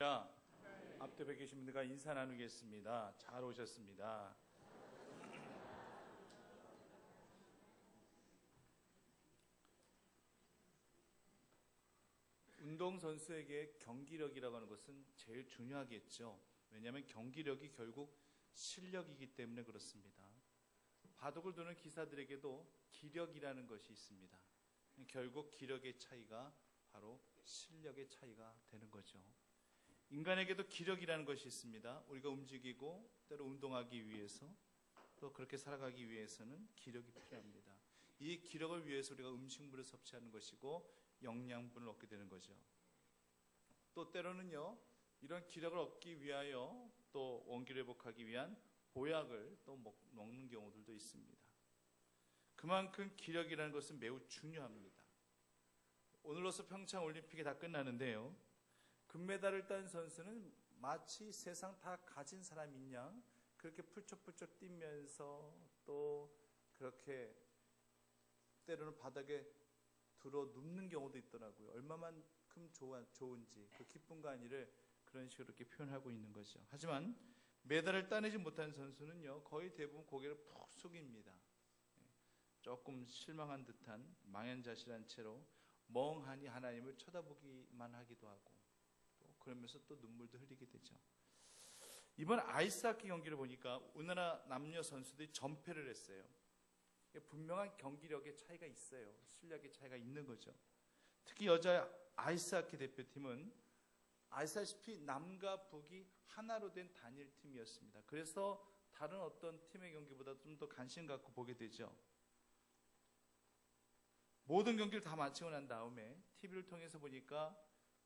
앞에 계신 분들과 인사 나누겠습니다. 잘 오셨습니다. 운동선수에게 경기력이라고 하는 것은 제일 중요하겠죠. 왜냐하면 경기력이 결국 실력이기 때문에 그렇습니다. 바둑을 두는 기사들에게도 기력이라는 것이 있습니다. 결국 기력의 차이가 바로 실력의 차이가 되는 거죠. 인간에게도 기력이라는 것이 있습니다. 우리가 움직이고 때로 운동하기 위해서 또 그렇게 살아가기 위해서는 기력이 필요합니다. 이 기력을 위해서 우리가 음식물을 섭취하는 것이고 영양분을 얻게 되는 거죠. 또 때로는요, 이런 기력을 얻기 위하여 또 원기를 회복하기 위한 보약을 또 먹는 경우들도 있습니다. 그만큼 기력이라는 것은 매우 중요합니다. 오늘로서 평창올림픽이 다 끝나는데요, 금메달을 딴 선수는 마치 세상 다 가진 사람인 양 그렇게 풀쩍풀쩍 뛰면서 또 그렇게 때로는 바닥에 들어 눕는 경우도 있더라고요. 얼마만큼 좋은지 그 기쁨과 안위를 그런 식으로 이렇게 표현하고 있는 거죠. 하지만 메달을 따내지 못한 선수는요, 거의 대부분 고개를 푹 숙입니다. 조금 실망한 듯한 망연자실한 채로 멍하니 하나님을 쳐다보기만 하기도 하고 또 그러면서 또 눈물도 흘리게 되죠. 이번 아이스하키 경기를 보니까 우리나라 남녀 선수들이 전패를 했어요. 분명한 경기력의 차이가 있어요. 실력의 차이가 있는 거죠. 특히 여자 아이스하키 대표팀은 아시다시피 남과 북이 하나로 된 단일팀이었습니다. 그래서 다른 어떤 팀의 경기보다 좀 더 관심 갖고 보게 되죠. 모든 경기를 다 마치고 난 다음에 TV를 통해서 보니까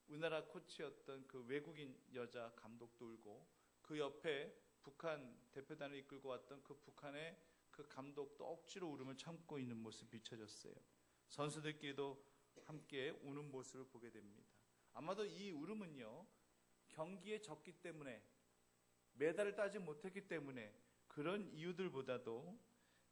우리나라 코치였던 그 외국인 여자 감독도 울고 그 옆에 북한 대표단을 이끌고 왔던 그 북한의 그 감독도 억지로 울음을 참고 있는 모습이 비춰졌어요. 선수들끼리도 함께 우는 모습을 보게 됩니다. 아마도 이 울음은요, 경기에 졌기 때문에 메달을 따지 못했기 때문에 그런 이유들보다도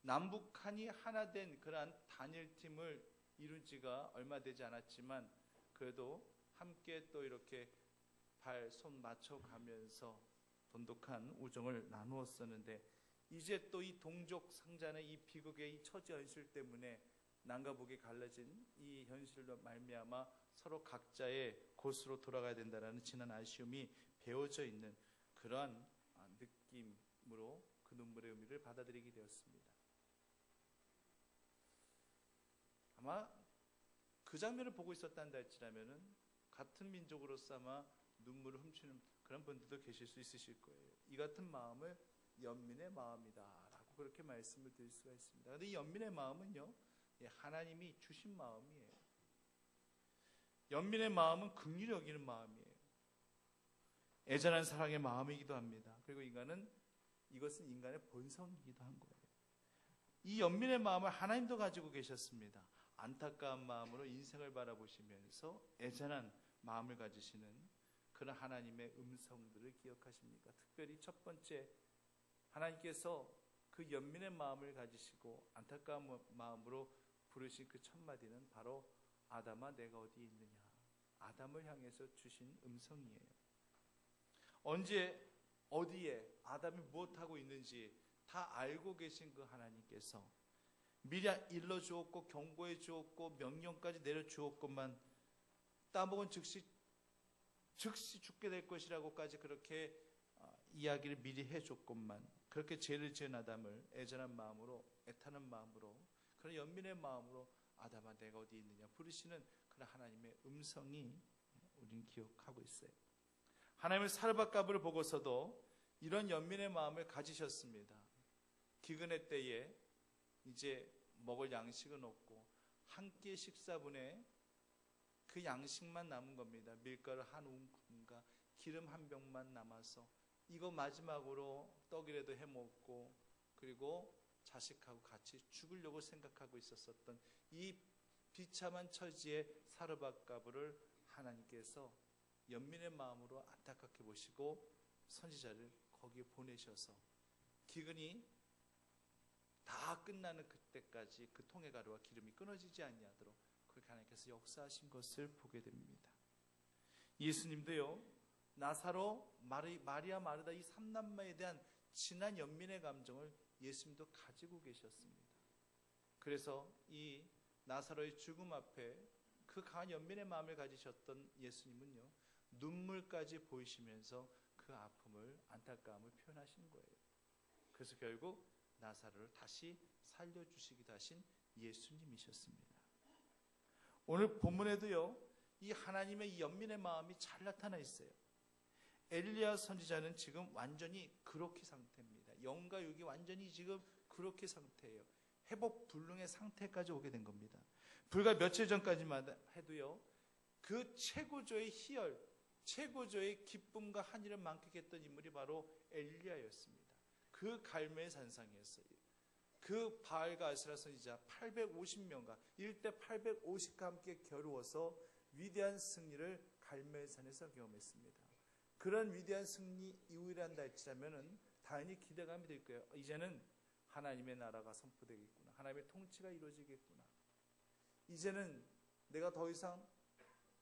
남북한이 하나 된 그러한 단일팀을 이룬 지가 얼마 되지 않았지만 그래도 함께 또 이렇게 손 맞춰가면서 돈독한 우정을 나누었었는데 이제 또 이 동족 상잔의 이 비극의 이 처지 현실 때문에 남과 북이 갈라진 이 현실로 말미암아 서로 각자의 곳으로 돌아가야 된다는 지난 아쉬움이 배어져 있는 그러한 느낌으로 그 눈물의 의미를 받아들이게 되었습니다. 아마 그 장면을 보고 있었단다 할지라면은 같은 민족으로서 아마 눈물을 훔치는 그런 분들도 계실 수 있으실 거예요. 이 같은 마음을 연민의 마음이다 라고 그렇게 말씀을 드릴 수가 있습니다. 그런데 이 연민의 마음은요, 하나님이 주신 마음이에요. 연민의 마음은 긍휼히 여기는 마음이에요. 애잔한 사랑의 마음이기도 합니다. 그리고 이것은 인간의 본성이기도 한 거예요. 이 연민의 마음을 하나님도 가지고 계셨습니다. 안타까운 마음으로 인생을 바라보시면서 애잔한 마음을 가지시는 그런 하나님의 음성들을 기억하십니까? 특별히 첫 번째, 하나님께서 그 연민의 마음을 가지시고 안타까운 마음으로 부르신 그 첫 마디는 바로 아담아 내가 어디에 있느냐, 아담을 향해서 주신 음성이에요. 언제 어디에 아담이 무엇하고 있는지 다 알고 계신 그 하나님께서 미리 일러 주었고 경고해 주었고 명령까지 내려 주었건만 따먹은 즉시 죽게 될 것이라고까지 그렇게 이야기를 미리 해줬건만 그렇게 죄를 지은 아담을 애잔한 마음으로 애타는 마음으로 그런 연민의 마음으로 아담아 내가 어디 있느냐 부르시는 그런 하나님의 음성이 우리는 기억하고 있어요. 하나님의 사르밧가브를 보고서도 이런 연민의 마음을 가지셨습니다. 기근의 때에 이제 먹을 양식은 없고 한 끼 식사분에 그 양식만 남은 겁니다. 밀가루 한 움큼과 기름 한 병만 남아서 이거 마지막으로 떡이라도 해먹고 그리고 자식하고 같이 죽으려고 생각하고 있었던 이 비참한 처지의 사르밧가브를 하나님께서 연민의 마음으로 안타깝게 보시고 선지자를 거기에 보내셔서 기근이 다 끝나는 그때까지 그 통의 가루와 기름이 끊어지지 아니하도록 그렇게 하나님께서 역사하신 것을 보게 됩니다. 예수님도요, 나사로, 마리아, 마르다 이 삼남매에 대한 진한 연민의 감정을 예수님도 가지고 계셨습니다. 그래서 이 나사로의 죽음 앞에 그 강한 연민의 마음을 가지셨던 예수님은요, 눈물까지 보이시면서 그 아픔을, 안타까움을 표현하신 거예요. 그래서 결국 나사로를 다시 살려주시기도 하신 예수님이셨습니다. 오늘 본문에도요, 이 하나님의 이 연민의 마음이 잘 나타나 있어요. 엘리야 선지자는 지금 완전히 그렇게 상태입니다. 영과 육이 완전히 지금 그렇게 상태예요. 회복 불능의 상태까지 오게 된 겁니다. 불과 며칠 전까지만 해도요, 그 최고조의 희열, 최고조의 기쁨과 한일을 만끽했던 인물이 바로 엘리야였습니다. 그 갈멜 산상이었어요. 그 바알과 아세라 선지자 850명과 일대 850과 함께 겨루어서 위대한 승리를 갈멜산에서 경험했습니다. 그런 위대한 승리 이후에 한다 할지라면은 당연히 기대감이 될 거예요. 이제는 하나님의 나라가 선포되겠구나. 하나님의 통치가 이루어지겠구나. 이제는 내가 더 이상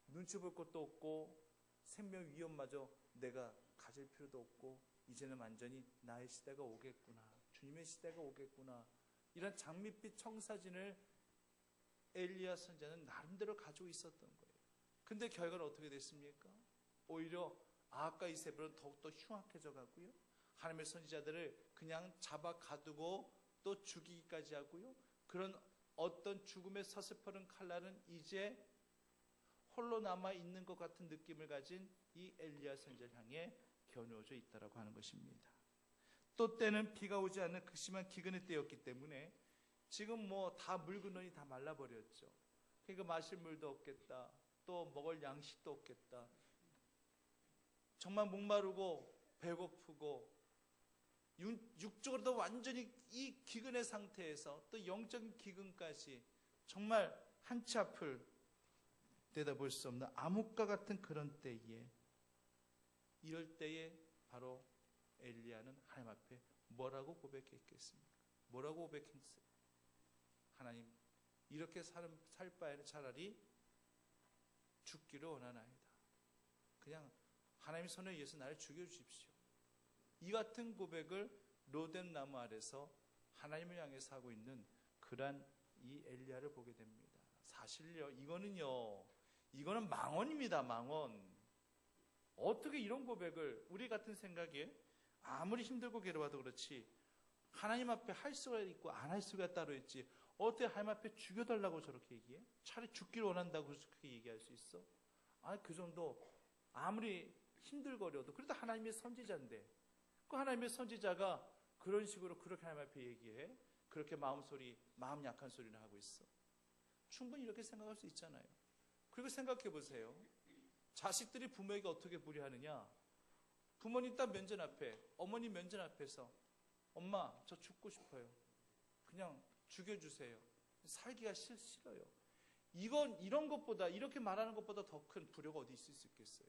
눈치 볼 것도 없고 생명 위험마저 내가 가질 필요도 없고 이제는 완전히 나의 시대가 오겠구나. 주님의 시대가 오겠구나. 이런 장밋빛 청사진을 엘리야 선지자는 나름대로 가지고 있었던 거예요. 근데 결과는 어떻게 됐습니까? 오히려 아합과 이세벨은 더욱더 흉악해져 가고요. 하나님의 선지자들을 그냥 잡아 가두고 또 죽이기까지 하고요. 그런 어떤 죽음의 서슬퍼른 칼날은 이제 홀로 남아있는 것 같은 느낌을 가진 이 엘리야 선지자를 향해 겨누어져 있다라고 하는 것입니다. 또 때는 비가 오지 않는 극심한 기근의 때였기 때문에 지금 뭐 다 물 근원이 다 말라버렸죠. 그러니까 마실 물도 없겠다. 또 먹을 양식도 없겠다. 정말 목마르고 배고프고 육적으로도 완전히 이 기근의 상태에서 또 영적인 기근까지 정말 한치 앞을 내다볼 수 없는 암흑과 같은 그런 때에 이럴 때에 바로 엘리야는 하나님 앞에 뭐라고 고백했겠습니까? 뭐라고 고백했어요? 하나님, 이렇게 살 바에는 차라리 죽기를 원하나이다. 그냥 하나님 손에 의해서 나를 죽여주십시오. 이 같은 고백을 로뎀 나무 아래서 하나님을 향해서 하고 있는 그런 이 엘리야를 보게 됩니다. 사실요, 이거는 망언입니다. 망언. 어떻게 이런 고백을 우리 같은 생각에 아무리 힘들고 괴로워도 그렇지 하나님 앞에 할 수가 있고 안 할 수가 따로 있지 어떻게 하나님 앞에 죽여달라고 저렇게 얘기해? 차라리 죽기를 원한다고 그렇게 얘기할 수 있어? 그 정도 아무리 힘들거려도 그래도 하나님의 선지자인데 그 하나님의 선지자가 그런 식으로 그렇게 하나님 앞에 얘기해? 그렇게 마음 약한 소리를 하고 있어. 충분히 이렇게 생각할 수 있잖아요. 그리고 생각해 보세요. 자식들이 부모에게 어떻게 무례하느냐? 부모님 딱 면전 앞에, 어머니 면전 앞에서 엄마, 저 죽고 싶어요. 그냥 죽여주세요. 살기가 싫어요. 이런 것보다, 이렇게 말하는 것보다 더 큰 불효가 어디 있을 수 있겠어요?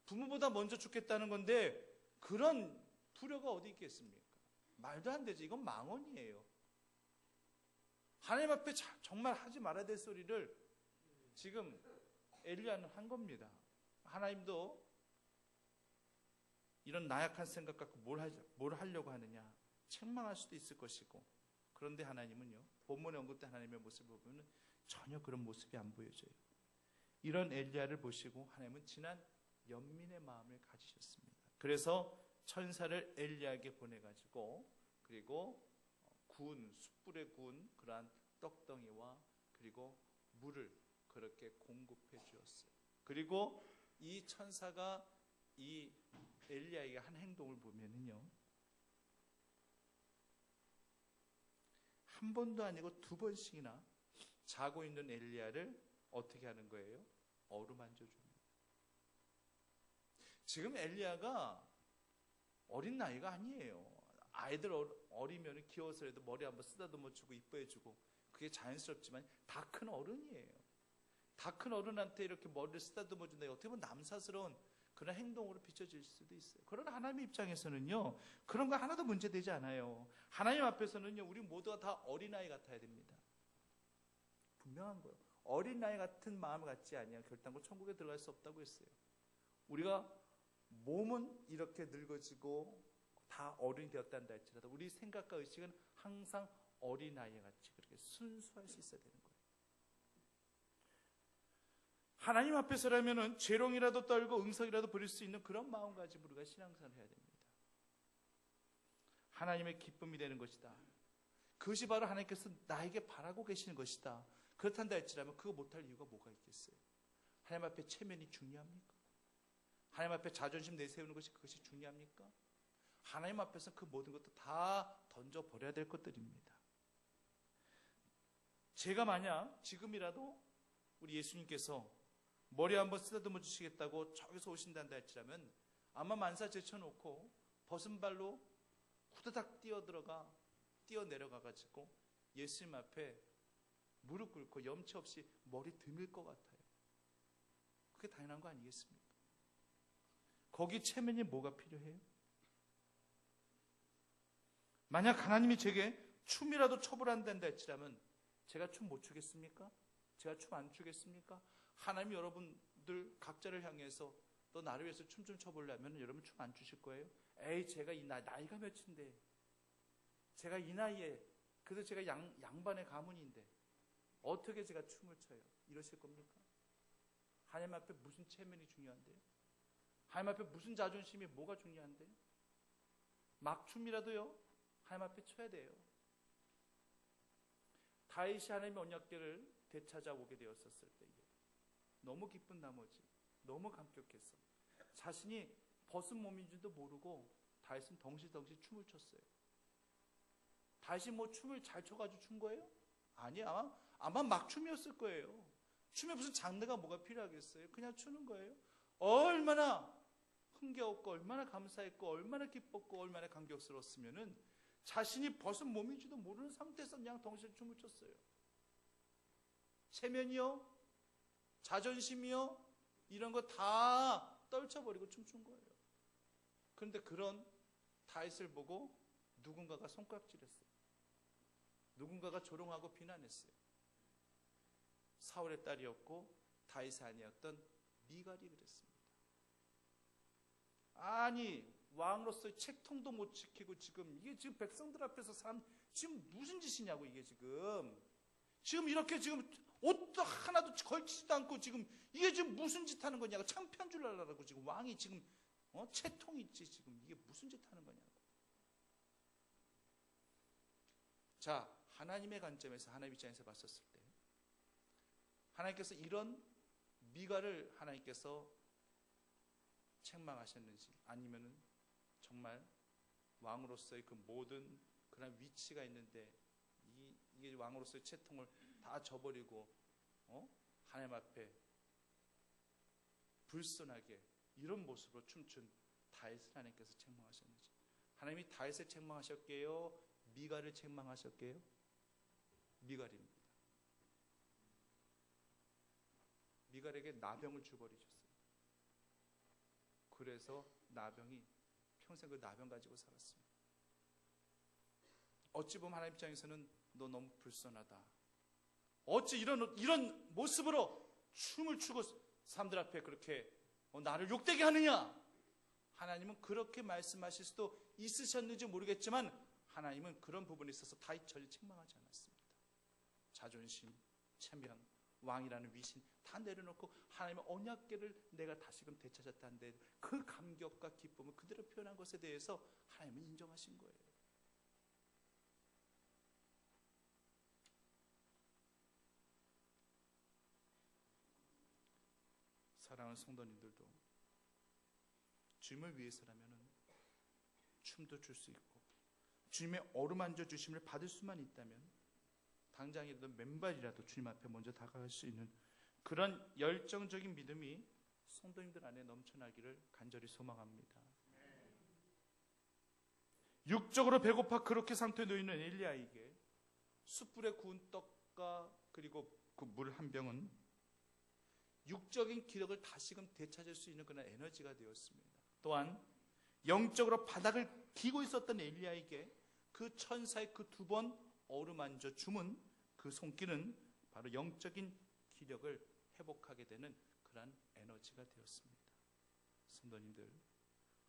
부모보다 먼저 죽겠다는 건데 그런 불효가 어디 있겠습니까? 말도 안 되지. 이건 망언이에요. 하나님 앞에 정말 하지 말아야 될 소리를 지금 엘리야는 한 겁니다. 하나님도 이런 나약한 생각 갖고 뭘 하려고 하느냐 책망할 수도 있을 것이고 그런데 하나님은요 본문에 언급된 하나님의 모습을 보면 전혀 그런 모습이 안 보여져요. 이런 엘리야를 보시고 하나님은 진한 연민의 마음을 가지셨습니다. 그래서 천사를 엘리야에게 보내가지고 그리고 숯불에 구운 그러한 떡덩이와 그리고 물을 그렇게 공급해 주었어요. 그리고 이 천사가 이 엘리야에게 한 행동을 보면은요, 한 번도 아니고 두 번씩이나 자고 있는 엘리야를 어떻게 하는 거예요? 어루만져 줍니다. 지금 엘리야가 어린 나이가 아니에요. 아이들 어리면 귀여워서라도 머리 한번 쓰다듬어 주고 이뻐해 주고 그게 자연스럽지만 다 큰 어른이에요. 다 큰 어른한테 이렇게 머리를 쓰다듬어 준다. 어떻게 보면 남사스러운 그런 행동으로 비춰질 수도 있어요. 그러나 하나님의 입장에서는요, 그런 거 하나도 문제되지 않아요. 하나님 앞에서는요, 우리 모두가 다 어린아이 같아야 됩니다. 분명한 거예요. 어린아이 같은 마음을 갖지 아니하면 결단코 천국에 들어갈 수 없다고 했어요. 우리가 몸은 이렇게 늙어지고 다 어른이 되었단다 할지라도 우리 생각과 의식은 항상 어린아이 같이 그렇게 순수할 수 있어야 되는 거예요. 하나님 앞에서라면은 재롱이라도 떨고 응석이라도 부릴 수 있는 그런 마음가짐으로 우리가 신앙생활을 해야 됩니다. 하나님의 기쁨이 되는 것이다. 그것이 바로 하나님께서 나에게 바라고 계시는 것이다. 그렇단다 할지라면 그거 못할 이유가 뭐가 있겠어요? 하나님 앞에 체면이 중요합니까? 하나님 앞에 자존심 내세우는 것이 그것이 중요합니까? 하나님 앞에서 그 모든 것도 다 던져버려야 될 것들입니다. 제가 만약 지금이라도 우리 예수님께서 머리 한번 쓰다듬어 주시겠다고 저기서 오신단다 할지라면 아마 만사 제쳐놓고 벗은 발로 후다닥 뛰어 내려가가지고 예수님 앞에 무릎 꿇고 염치 없이 머리 드밀 것 같아요. 그게 당연한 거 아니겠습니까? 거기 체면이 뭐가 필요해요? 만약 하나님이 제게 춤이라도 처벌한다는데 할지라면 제가 춤 못 추겠습니까? 제가 춤 안 추겠습니까? 하나님이 여러분들 각자를 향해서 너 나를 위해서 춤 좀 춰보려면 여러분 춤 안 추실 거예요? 에이 제가 이 나이가 몇인데 제가 이 나이에 그래도 제가 양반의 가문인데 어떻게 제가 춤을 춰요? 이러실 겁니까? 하나님 앞에 무슨 체면이 중요한데요? 하나님 앞에 무슨 자존심이 뭐가 중요한데요? 막 춤이라도요 하나님 앞에 춰야 돼요. 다윗이 하나님의 언약궤를 되찾아오게 되었었을 때에 너무 기쁜 나머지 너무 감격해서 자신이 벗은 몸인 줄도 모르고 다윗은 덩실덩실 춤을 췄어요. 다윗이 뭐 춤을 잘 춰가지고 춘 거예요? 아니야. 아마 막춤이었을 거예요. 춤에 무슨 장르가 뭐가 필요하겠어요? 그냥 추는 거예요. 얼마나 흥겨웠고 얼마나 감사했고 얼마나 기뻤고 얼마나 감격스러웠으면은 자신이 벗은 몸인지도 모르는 상태에서 그냥 덩실 춤을 췄어요. 체면이요, 자존심이요, 이런 거 다 떨쳐버리고 춤춘 거예요. 그런데 그런 다윗을 보고 누군가가 손깍질했어요. 누군가가 조롱하고 비난했어요. 사울의 딸이었고 다윗이 아니었던 미갈이 그랬습니다. 아니 왕으로서의 책통도 못 지키고 이게 지금 백성들 앞에서 사람 지금 무슨 짓이냐고 이게 지금 이렇게 지금 옷도 하나도 걸치지도 않고 지금 이게 지금 무슨 짓 하는 거냐고 창피한 줄 알라고 지금 왕이 지금 채통 있지 지금 이게 무슨 짓 하는 거냐고. 자 하나님의 관점에서 하나님 입장에서 봤었을 때 하나님께서 이런 미갈을 하나님께서 책망하셨는지 아니면은 정말 왕으로서의 그 모든 그런 위치가 있는데 이게 왕으로서의 채통을 다 저버리고 하나님 앞에 불순하게 이런 모습으로 춤춘 다윗을 하나님께서 책망하셨는지 하나님이 다윗을 책망하셨게요? 미갈을 책망하셨게요? 미갈입니다. 미갈에게 나병을 주버리셨어요. 그래서 나병이 평생 그 나병 가지고 살았습니다. 어찌 보면 하나님 입장에서는 너 너무 불선하다. 어찌 이런 모습으로 춤을 추고 사람들 앞에 그렇게 나를 욕되게 하느냐? 하나님은 그렇게 말씀하실 수도 있으셨는지 모르겠지만 하나님은 그런 부분에 있어서 다윗 전혀 책망하지 않았습니다. 자존심, 체면, 왕이라는 위신 다 내려놓고 하나님의 언약궤를 내가 다시금 되찾았다는데 그 감격과 기쁨을 그대로 표현한 것에 대해서 하나님은 인정하신 거예요. 사랑하는 성도님들도 주님을 위해서라면 춤도 출 수 있고 주님의 어루만져 주심을 받을 수만 있다면 당장이라도 맨발이라도 주님 앞에 먼저 다가갈 수 있는 그런 열정적인 믿음이 성도님들 안에 넘쳐나기를 간절히 소망합니다. 육적으로 배고파 그렇게 상태에 놓이는 엘리야에게 숯불에 구운 떡과 그리고 그 물 한 병은 육적인 기력을 다시금 되찾을 수 있는 그런 에너지가 되었습니다. 또한 영적으로 바닥을 기고 있었던 엘리야에게 그 천사의 그 2번 어루만져 주문 그 손길은 바로 영적인 기력을 회복하게 되는 그러한 에너지가 되었습니다. 성도님들,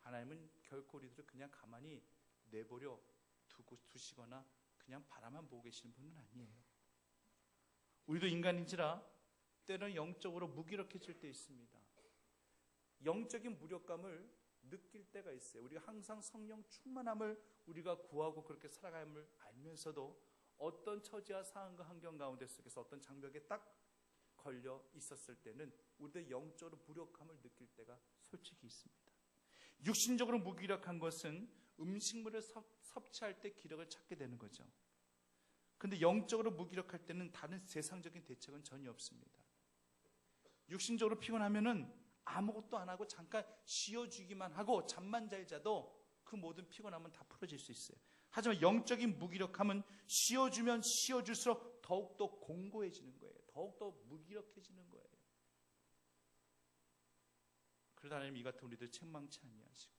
하나님은 결코 우리들을 그냥 가만히 내버려 두시거나 그냥 바라만 보고 계시는 분은 아니에요. 우리도 인간인지라 때로는 영적으로 무기력해질 때 있습니다. 영적인 무력감을 느낄 때가 있어요. 우리가 항상 성령 충만함을 우리가 구하고 그렇게 살아감을 알면서도 어떤 처지와 상황과 환경 가운데 속에서 어떤 장벽에 딱 걸려 있었을 때는 우리도 영적으로 무력함을 느낄 때가 솔직히 있습니다. 육신적으로 무기력한 것은 음식물을 섭취할 때 기력을 찾게 되는 거죠. 근데 영적으로 무기력할 때는 다른 세상적인 대책은 전혀 없습니다. 육신적으로 피곤하면은 아무것도 안 하고 잠깐 쉬어주기만 하고 잠만 잘 자도 그 모든 피곤함은 다 풀어질 수 있어요. 하지만 영적인 무기력함은 쉬어주면 쉬어줄수록 더욱더 공고해지는 거예요. 더욱더 무기력해지는 거예요. 그러다 하나님 이 같은 우리들 책망치 아니하시고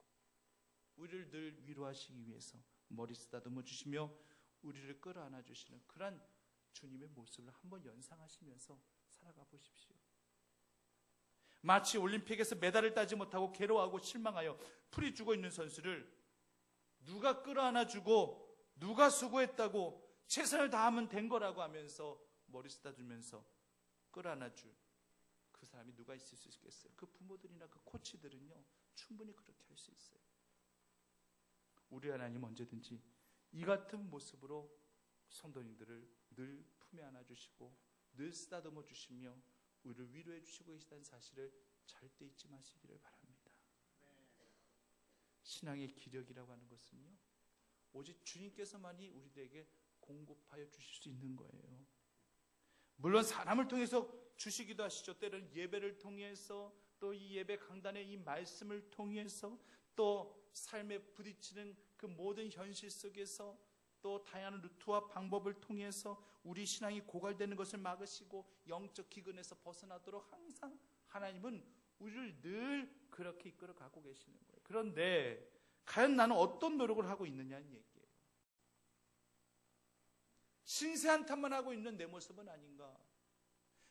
우리를 늘 위로하시기 위해서 머리 쓰다듬어 주시며 우리를 끌어안아 주시는 그런 주님의 모습을 한번 연상하시면서 살아가 보십시오. 마치 올림픽에서 메달을 따지 못하고 괴로워하고 실망하여 풀이 죽어 있는 선수를 누가 끌어안아주고 누가 수고했다고 최선을 다하면 된 거라고 하면서 머리 쓰다듬으면서 끌어안아줄 그 사람이 누가 있을 수 있겠어요? 그 부모들이나 그 코치들은요 충분히 그렇게 할 수 있어요. 우리 하나님 언제든지 이 같은 모습으로 성도님들을 늘 품에 안아주시고 늘 쓰다듬어 주시며 우리를 위로해 주시고 계시다는 사실을 절대 잊지 마시기를 바랍니다. 신앙의 기력이라고 하는 것은요 오직 주님께서만이 우리들에게 공급하여 주실 수 있는 거예요. 물론 사람을 통해서 주시기도 하시죠. 때로는 예배를 통해서 또 이 예배 강단의 이 말씀을 통해서 또 삶에 부딪히는 그 모든 현실 속에서 또 다양한 루트와 방법을 통해서 우리 신앙이 고갈되는 것을 막으시고 영적 기근에서 벗어나도록 항상 하나님은 우리를 늘 그렇게 이끌어 가고 계시는 거예요. 그런데 과연 나는 어떤 노력을 하고 있느냐는 얘기예요. 신세 한탄만 하고 있는 내 모습은 아닌가?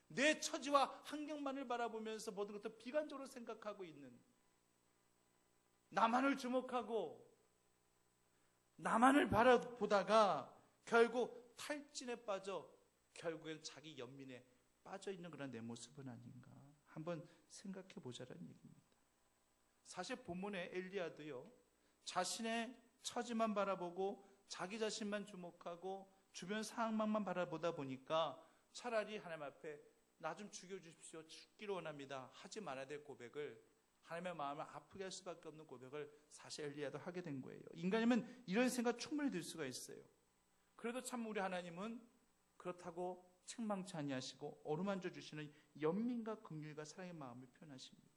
내 처지와 환경만을 바라보면서 모든 것을 비관적으로 생각하고 있는 나만을 주목하고 나만을 바라보다가 결국 탈진에 빠져 결국엔 자기 연민에 빠져 있는 그런 내 모습은 아닌가 한번 생각해 보자라는 얘기입니다. 사실 본문의 엘리야도요 자신의 처지만 바라보고 자기 자신만 주목하고 주변 상황만 바라보다 보니까 차라리 하나님 앞에 나 좀 죽여주십시오 죽기를 원합니다 하지 말아야 될 고백을 하나님의 마음을 아프게 할 수밖에 없는 고백을 사실 엘리야도 하게 된 거예요. 인간이면 이런 생각 충분히 들 수가 있어요. 그래도 참 우리 하나님은 그렇다고 책망치 아니하시고 어루만져 주시는 연민과 긍휼과 사랑의 마음을 표현하십니다.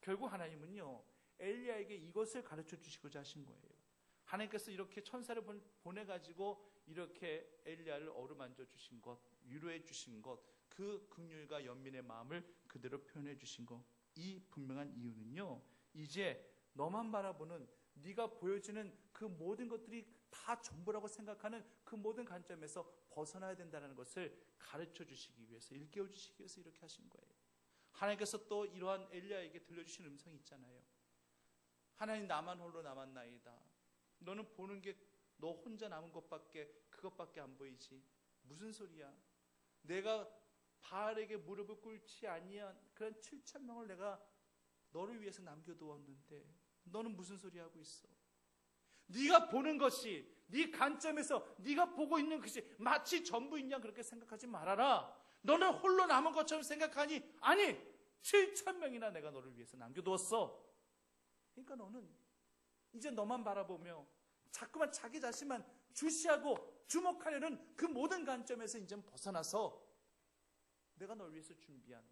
결국 하나님은요 엘리야에게 이것을 가르쳐 주시고자 하신 거예요. 하나님께서 이렇게 천사를 보내가지고 이렇게 엘리야를 어루만져 주신 것, 위로해 주신 것, 그 긍휼과 연민의 마음을 그대로 표현해 주신 것, 이 분명한 이유는요 이제 너만 바라보는 네가 보여지는 그 모든 것들이 다 전부라고 생각하는 그 모든 관점에서 벗어나야 된다는 것을 가르쳐 주시기 위해서 일깨워 주시기 위해서 이렇게 하신 거예요. 하나님께서 또 이러한 엘리야에게 들려주신 음성이 있잖아요. 하나님 나만 홀로 남았나이다. 너는 보는 게 너 혼자 남은 그것밖에 안 보이지. 무슨 소리야? 내가 바알에게 무릎을 꿇지 아니한 그런 7,000명을 내가 너를 위해서 남겨두었는데 너는 무슨 소리 하고 있어? 네가 보는 것이 네 관점에서 네가 보고 있는 것이 마치 전부인 양 그렇게 생각하지 말아라. 너는 홀로 남은 것처럼 생각하니 아니 7,000명이나 내가 너를 위해서 남겨두었어. 그러니까 너는 이제 너만 바라보며 자꾸만 자기 자신만 주시하고 주목하려는 그 모든 관점에서 이제 벗어나서 내가 널 위해서 준비한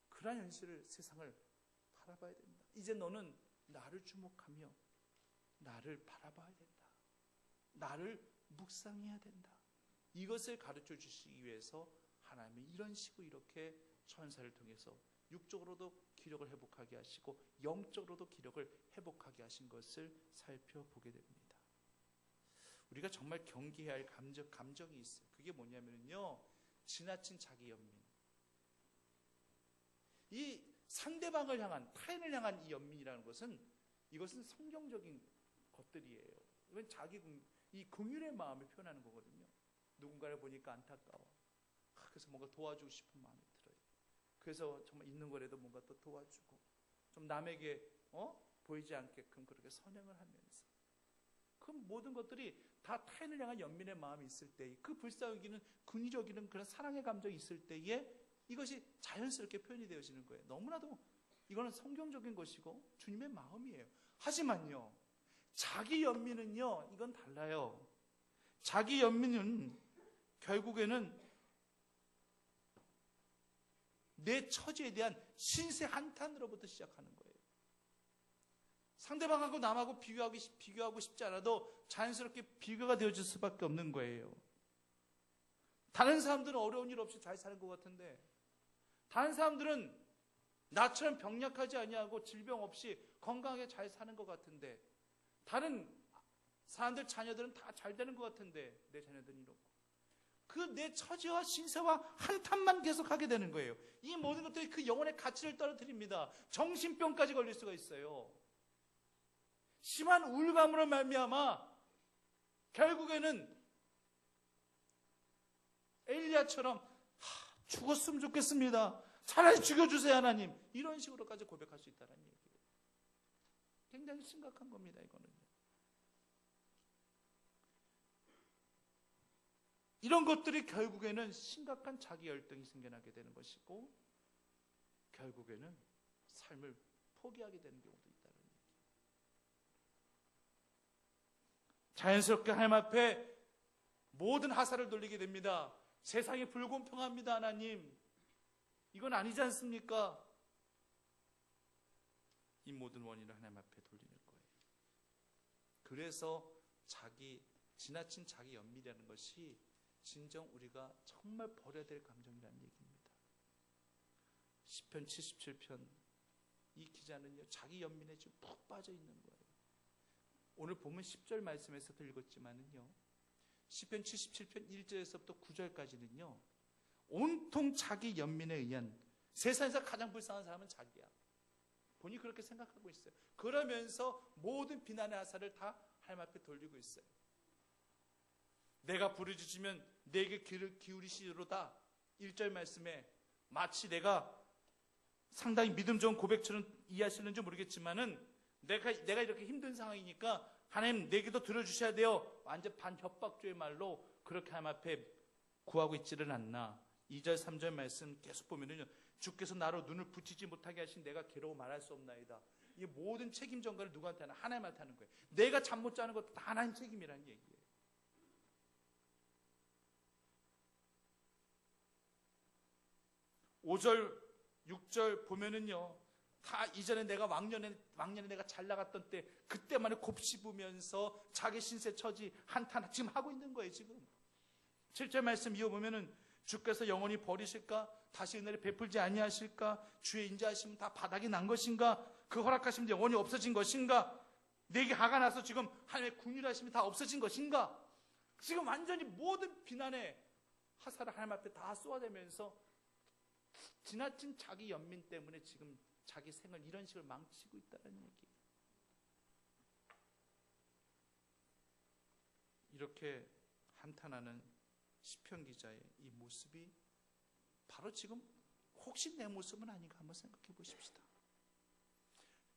그러한 현실을 세상을 바라봐야 된다. 이제 너는 나를 주목하며 나를 바라봐야 된다. 나를 묵상해야 된다. 이것을 가르쳐 주시기 위해서 하나님은 이런 식으로 이렇게 천사를 통해서 육적으로도 기력을 회복하게 하시고 영적으로도 기력을 회복하게 하신 것을 살펴보게 됩니다. 우리가 정말 경계해야 할 감정이 있어요. 그게 뭐냐면요 지나친 자기 연민. 이 상대방을 향한, 타인을 향한 이 연민이라는 것은, 이것은 성경적인 것들이에요. 이건 이 긍휼의 마음을 표현하는 거거든요. 누군가를 보니까 안타까워. 그래서 뭔가 도와주고 싶은 마음이 들어요. 그래서 정말 있는 거라도 뭔가 또 도와주고, 좀 남에게 보이지 않게끔 그렇게 선행을 하면서, 그 모든 것들이 다 타인을 향한 연민의 마음이 있을 때, 그 불쌍히 여기는 긍휼히 여기는 그런 사랑의 감정이 있을 때에 이것이 자연스럽게 표현이 되어지는 거예요. 너무나도 이거는 성경적인 것이고 주님의 마음이에요. 하지만요, 자기 연민은요, 이건 달라요. 자기 연민은 결국에는 내 처지에 대한 신세 한탄으로부터 시작하는 거예요. 상대방하고 남하고 비교하고 싶지 않아도 자연스럽게 비교가 되어질 수밖에 없는 거예요. 다른 사람들은 어려운 일 없이 잘 사는 것 같은데, 다른 사람들은 나처럼 병약하지 아니하고 질병 없이 건강하게 잘 사는 것 같은데, 다른 사람들 자녀들은 다 잘 되는 것 같은데 내 자녀들은 이렇고, 그 내 처지와 신세와 한탄만 계속하게 되는 거예요. 이 모든 것들이 그 영혼의 가치를 떨어뜨립니다. 정신병까지 걸릴 수가 있어요. 심한 우울감으로 말미암아 결국에는 엘리야처럼 죽었으면 좋겠습니다. 차라리 죽여주세요 하나님. 이런 식으로까지 고백할 수 있다는 얘기예요. 굉장히 심각한 겁니다. 이거는요. 이런 것들이 결국에는 심각한 자기 열등이 생겨나게 되는 것이고, 결국에는 삶을 포기하게 되는 경우도 있다는 얘기예요. 자연스럽게 하나님 앞에 모든 하사를 돌리게 됩니다. 세상이 불공평합니다 하나님. 이건 아니지 않습니까? 이 모든 원인을 하나님 앞에 돌리는 거예요. 그래서 지나친 자기 연민이라는 것이 진정 우리가 정말 버려야 될 감정이라는 얘기입니다. 시편 77편, 이 기자는요, 자기 연민에 지금 푹 빠져 있는 거예요. 오늘 보면 10절 말씀에서도 읽었지만은요, 시편 77편 1절에서부터 9절까지는요, 온통 자기 연민에 의한, 세상에서 가장 불쌍한 사람은 자기야. 본인이 그렇게 생각하고 있어요. 그러면서 모든 비난의 하사를 다 하나님 앞에 돌리고 있어요. 내가 부르짖으면 내게 귀를 기울이시리로다. 1절 말씀에 마치 내가 상당히 믿음 좋은 고백처럼 이해하시는지 모르겠지만은, 내가 이렇게 힘든 상황이니까 하나님 내게도 들어주셔야 돼요. 완전 반협박조의 말로 그렇게 하나님 앞에 구하고 있지는 않나. 2절 3절 말씀 계속 보면은요, 주께서 나로 눈을 붙이지 못하게 하신 내가 괴로워 말할 수 없나이다. 이 모든 책임 전가를 누구한테 하나? 하나님한테 하는 거예요. 내가 잠 못 자는 것도 다 하나님 책임이라는 얘기예요. 5절 6절 보면은요, 다 이전에 내가 왕년에 내가 잘 나갔던 때 그때만에 곱씹으면서 자기 신세 처지 한탄 지금 하고 있는 거예요. 지금 7절 말씀 이어보면은, 주께서 영원히 버리실까? 다시 은혜를 베풀지 아니하실까? 주의 인자하심은 다 바닥이 난 것인가? 그 허락하심은 영원히 없어진 것인가? 내게 화가 나서 지금 하나님의 긍휼하심이 다 없어진 것인가? 지금 완전히 모든 비난의 하사를 하나님 앞에 다 쏟아내면서 지나친 자기 연민 때문에 지금 자기 생을 이런 식으로 망치고 있다는 얘기예요. 이렇게 한탄하는 시편 기자의 이 모습이 바로 지금 혹시 내 모습은 아닌가 한번 생각해 보십시다.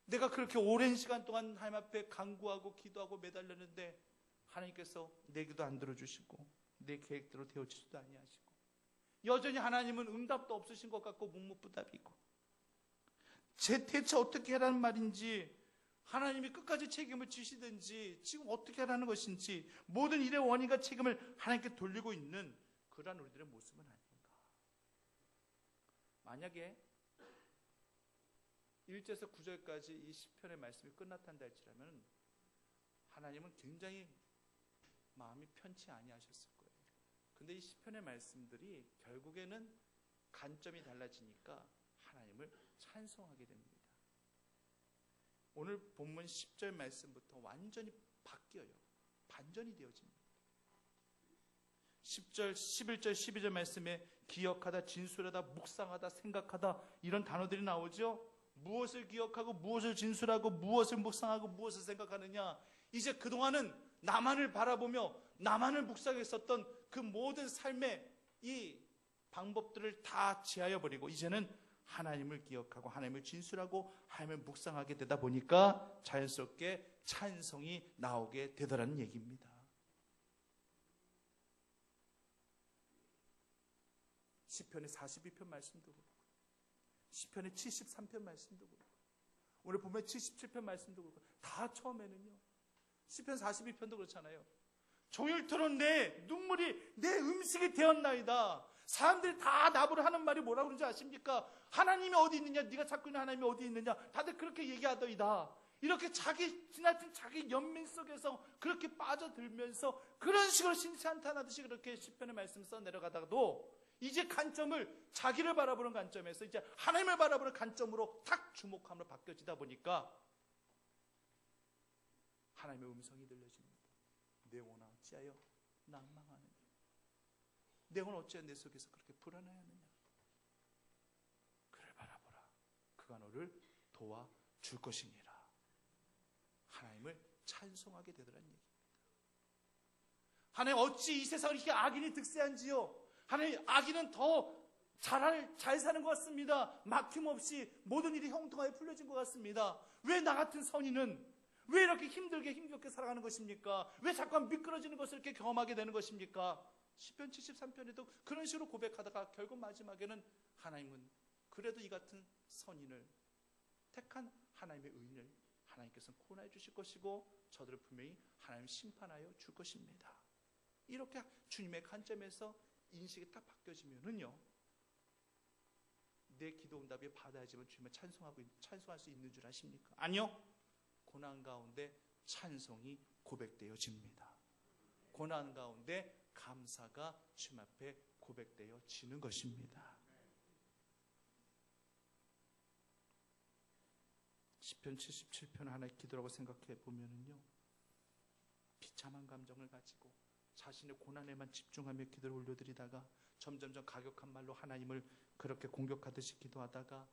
내가 그렇게 오랜 시간 동안 하나님 앞에 간구하고 기도하고 매달렸는데 하나님께서 내 기도 안 들어주시고 내 계획대로 되어지지도 아니하시고, 여전히 하나님은 응답도 없으신 것 같고 묵묵부답이고, 대체 어떻게 하라는 말인지, 하나님이 끝까지 책임을 지시든지 지금 어떻게 하라는 것인지, 모든 일의 원인과 책임을 하나님께 돌리고 있는 그러한 우리들의 모습은 아닌가. 만약에 1절에서 9절까지 이 시편의 말씀이 끝났단다 할지라면 하나님은 굉장히 마음이 편치 아니하셨을 거예요. 근데 이 시편의 말씀들이 결국에는 관점이 달라지니까 하나님을 찬송하게 됩니다. 오늘 본문 10절 말씀부터 완전히 바뀌어요. 반전이 되어집니다. 10절, 11절, 12절 말씀에 기억하다, 진술하다, 묵상하다, 생각하다 이런 단어들이 나오죠. 무엇을 기억하고 무엇을 진술하고 무엇을 묵상하고 무엇을 생각하느냐. 이제 그동안은 나만을 바라보며 나만을 묵상했었던 그 모든 삶의 이 방법들을 다 제하여 버리고 이제는 하나님을 기억하고 하나님을 진술하고 하나님을 묵상하게 되다 보니까 자연스럽게 찬송이 나오게 되더라는 얘기입니다. 시편의 42편 말씀도 그렇고 시편의 73편 말씀도 그렇고 오늘 보면 77편 말씀도 그렇고 다 처음에는요. 시편 42편도 그렇잖아요. 종일토록 내 눈물이 내 음식이 되었나이다. 사람들이 다 나보러 하는 말이 뭐라고 그러는지 아십니까? 하나님이 어디 있느냐? 네가 찾고 있는 하나님이 어디 있느냐? 다들 그렇게 얘기하더이다. 이렇게 자기 지나친 자기 연민 속에서 그렇게 빠져들면서 그런 식으로 신찬탄하듯이 그렇게 시편의 말씀 써 내려가다가도 이제 관점을 자기를 바라보는 관점에서 이제 하나님을 바라보는 관점으로 탁 주목함으로 바뀌어지다 보니까 하나님의 음성이 들려집니다. 내 영혼아 어찌하여 낭망하느냐? 내 영혼 어찌하여 내 속에서 그렇게 불안해하느냐? 그를 바라보라. 그가 너를 도와줄 것이니라. 하나님을 찬송하게 되더라는 얘기입니다. 하나님 어찌 이 세상을 이렇게 악인이 득세한지요? 하나님 악인은 더 잘 사는 것 같습니다. 막힘없이 모든 일이 형통하게 풀려진 것 같습니다. 왜 나 같은 선인은 왜 이렇게 힘겹게 살아가는 것입니까? 왜 자꾸 미끄러지는 것을 이렇게 경험하게 되는 것입니까? 시편 73편에도 그런 식으로 고백하다가 결국 마지막에는 하나님은 그래도 이 같은 선인을 택한 하나님의 의인을 하나님께서는 구원해 주실 것이고 저들을 분명히 하나님 심판하여 줄 것입니다. 이렇게 주님의 관점에서 인식이 딱 바뀌어지면은요, 내 기도 응답이 받아야지만 주님을 찬송할 수 있는 줄 아십니까? 아니요. 고난 가운데 찬송이 고백되어집니다. 고난 가운데 감사가 주님 앞에 고백되어지는 것입니다. 시편 77편 하나의 기도라고 생각해 보면은요, 비참한 감정을 가지고 자신의 고난에만 집중하며 기도를 올려드리다가 점점점 가격한 말로 하나님을 그렇게 공격하듯이 기도하다가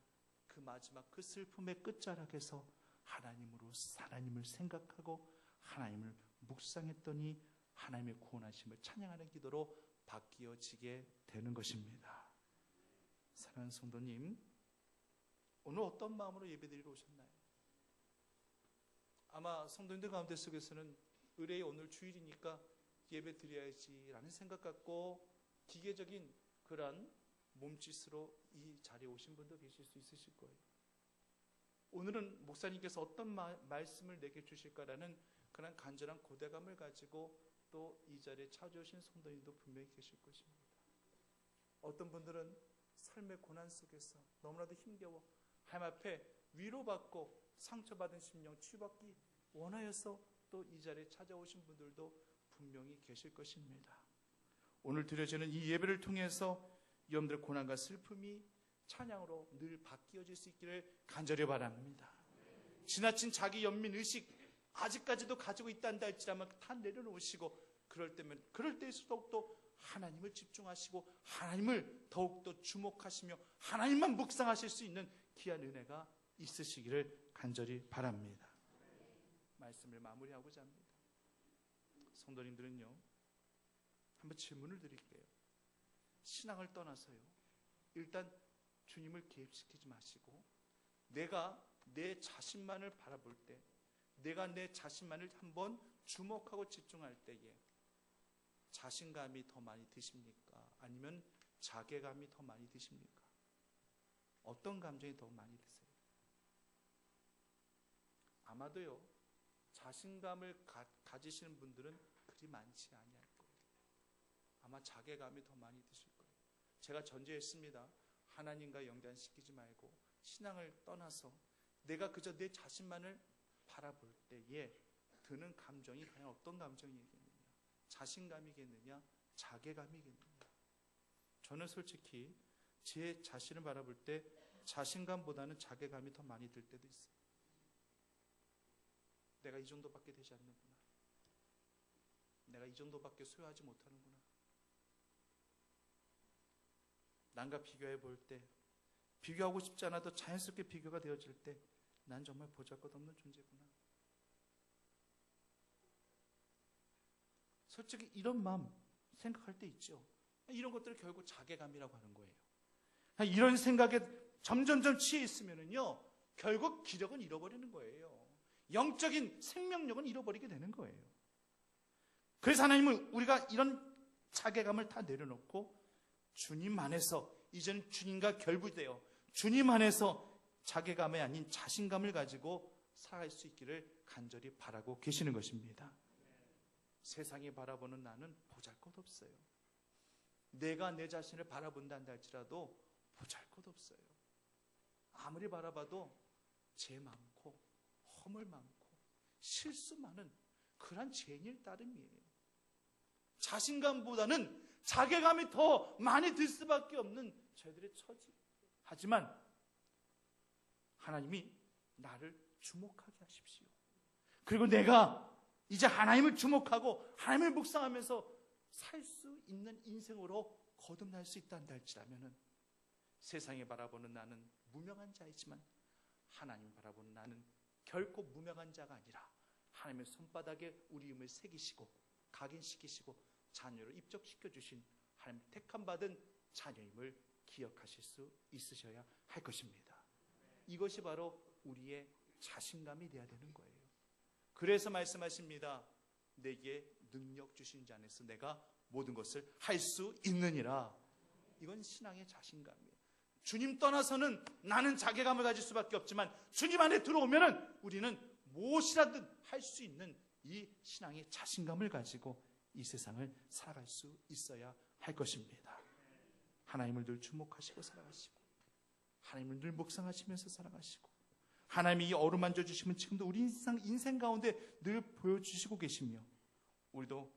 그 마지막 그 슬픔의 끝자락에서 하나님을 생각하고 하나님을 묵상했더니 하나님의 구원하심을 찬양하는 기도로 바뀌어지게 되는 것입니다. 사랑하는 성도님, 오늘 어떤 마음으로 예배드리러 오셨나요? 아마 성도님들 가운데 속에서는 의뢰의 오늘 주일이니까 예배 드려야지라는 생각 갖고 기계적인 그런 몸짓으로 이 자리에 오신 분도 계실 수 있으실 거예요. 오늘은 목사님께서 어떤 말씀을 내게 주실까라는 그런 간절한 고대감을 가지고 또 이 자리에 찾아오신 성도님도 분명히 계실 것입니다. 어떤 분들은 삶의 고난 속에서 너무나도 힘겨워 하나님 앞에 위로받고 상처받은 심령 치유받기 원하여서 또 이 자리에 찾아오신 분들도 분명히 계실 것입니다. 오늘 드려지는 이 예배를 통해서 여러분들의 고난과 슬픔이 찬양으로 늘 바뀌어질 수 있기를 간절히 바랍니다. 지나친 자기 연민의식 아직까지도 가지고 있다는다 할지라면 다 내려놓으시고 그럴 때일수록 또 하나님을 집중하시고 하나님을 더욱더 주목하시며 하나님만 묵상하실 수 있는 귀한 은혜가 있으시기를 간절히 바랍니다. 말씀을 마무리하고자 합니다. 성도님들은요, 한번 질문을 드릴게요. 신앙을 떠나서요, 일단 주님을 개입시키지 마시고 내가 내 자신만을 바라볼 때, 내가 내 자신만을 한번 주목하고 집중할 때에 자신감이 더 많이 드십니까? 아니면 자괴감이 더 많이 드십니까? 어떤 감정이 더 많이 드세요? 아마도요, 자신감을 가지시는 분들은 그리 많지 아니할 거예요. 아마 자괴감이 더 많이 드실 거예요. 제가 전제했습니다. 하나님과 연관시키지 말고 신앙을 떠나서 내가 그저 내 자신만을 바라볼 때에 드는 감정이 과연 어떤 감정이겠느냐? 자신감이겠느냐? 자괴감이겠느냐? 저는 솔직히 제 자신을 바라볼 때 자신감보다는 자괴감이 더 많이 들 때도 있어요. 내가 이 정도밖에 되지 않는구나. 내가 이 정도밖에 소유하지 못하는구나. 남과 비교해 볼 때, 비교하고 싶지 않아도 자연스럽게 비교가 되어질 때 난 정말 보잘것없는 존재구나. 솔직히 이런 마음 생각할 때 있죠. 이런 것들을 결국 자괴감이라고 하는 거예요. 이런 생각에 점점점 취해 있으면요, 결국 기력은 잃어버리는 거예요. 영적인 생명력은 잃어버리게 되는 거예요. 그래서 하나님은 우리가 이런 자괴감을 다 내려놓고 주님 안에서 이제는 주님과 결부되어 주님 안에서 자괴감이 아닌 자신감을 가지고 살아갈 수 있기를 간절히 바라고 계시는 것입니다. 세상이 바라보는 나는 보잘것없어요. 내가 내 자신을 바라본다 할지라도 보잘것없어요. 아무리 바라봐도 죄 많고 허물 많고 실수 많은 그런 죄인일 따름이에요. 자신감보다는 자괴감이 더 많이 들 수밖에 없는 저희들의 처지. 하지만 하나님이 나를 주목하게 하십시오. 그리고 내가 이제 하나님을 주목하고 하나님을 묵상하면서 살 수 있는 인생으로 거듭날 수 있다는 할지라면 세상에 바라보는 나는 무명한 자이지만 하나님 바라보는 나는 결코 무명한 자가 아니라 하나님의 손바닥에 우리 이름을 새기시고 각인시키시고 자녀로 입적시켜 주신 하나님 택함 받은 자녀임을 기억하실 수 있으셔야 할 것입니다. 이것이 바로 우리의 자신감이 되어야 되는 거예요. 그래서 말씀하십니다. 내게 능력 주신 자 안에서 내가 모든 것을 할 수 있느니라. 이건 신앙의 자신감이에요. 주님 떠나서는 나는 자괴감을 가질 수밖에 없지만 주님 안에 들어오면은 우리는 무엇이라든 할 수 있는 이 신앙의 자신감을 가지고 이 세상을 살아갈 수 있어야 할 것입니다. 하나님을 늘 주목하시고 살아가시고 하나님을 늘 묵상하시면서 살아가시고 하나님이 이 어루만져 주시면 지금도 우리 인생 가운데 늘 보여주시고 계시며 우리도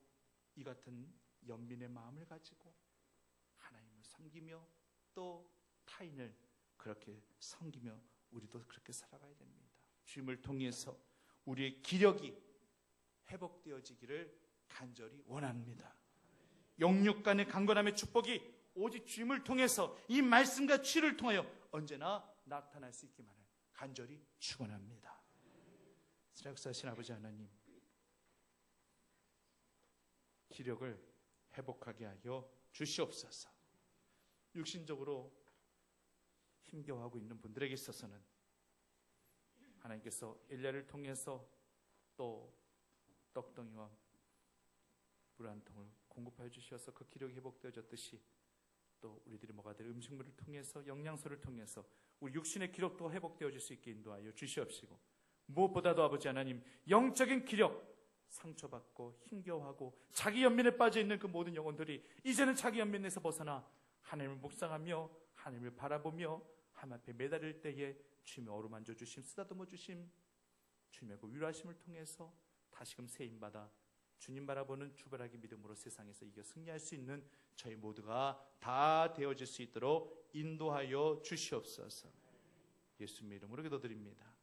이 같은 연민의 마음을 가지고 하나님을 섬기며 또 타인을 그렇게 섬기며 우리도 그렇게 살아가야 됩니다. 주님을 통해서 우리의 기력이 회복되어지기를 간절히 원합니다. 영육간의 강건함의 축복이 오직 주님을 통해서 이 말씀과 치유를 통하여 언제나 나타날 수 있기만을 간절히 축원합니다. 살아계신 아버지 하나님, 기력을 회복하게 하여 주시옵소서. 육신적으로 힘겨워하고 있는 분들에게 있어서는 하나님께서 엘리야를 통해서 또 떡덩이와 물 한 통을 공급하여 주셔서 그 기력이 회복되어졌듯이 또 우리들이 먹어야 될 음식물을 통해서 영양소를 통해서 우리 육신의 기력도 회복되어질 수 있게 인도하여 주시옵시고 무엇보다도 아버지 하나님 영적인 기력 상처받고 힘겨워하고 자기 연민에 빠져있는 그 모든 영혼들이 이제는 자기 연민에서 벗어나 하나님을 묵상하며 하나님을 바라보며 하나님 앞에 매달릴 때에 주님의 어루만져 주심 쓰다듬어 주심 주님의 그 위로하심을 통해서 다시금 세임받아 주님 바라보는 주바라기 믿음으로 세상에서 이겨 승리할 수 있는 저희 모두가 다 되어질 수 있도록 인도하여 주시옵소서. 예수님의 이름으로 기도드립니다.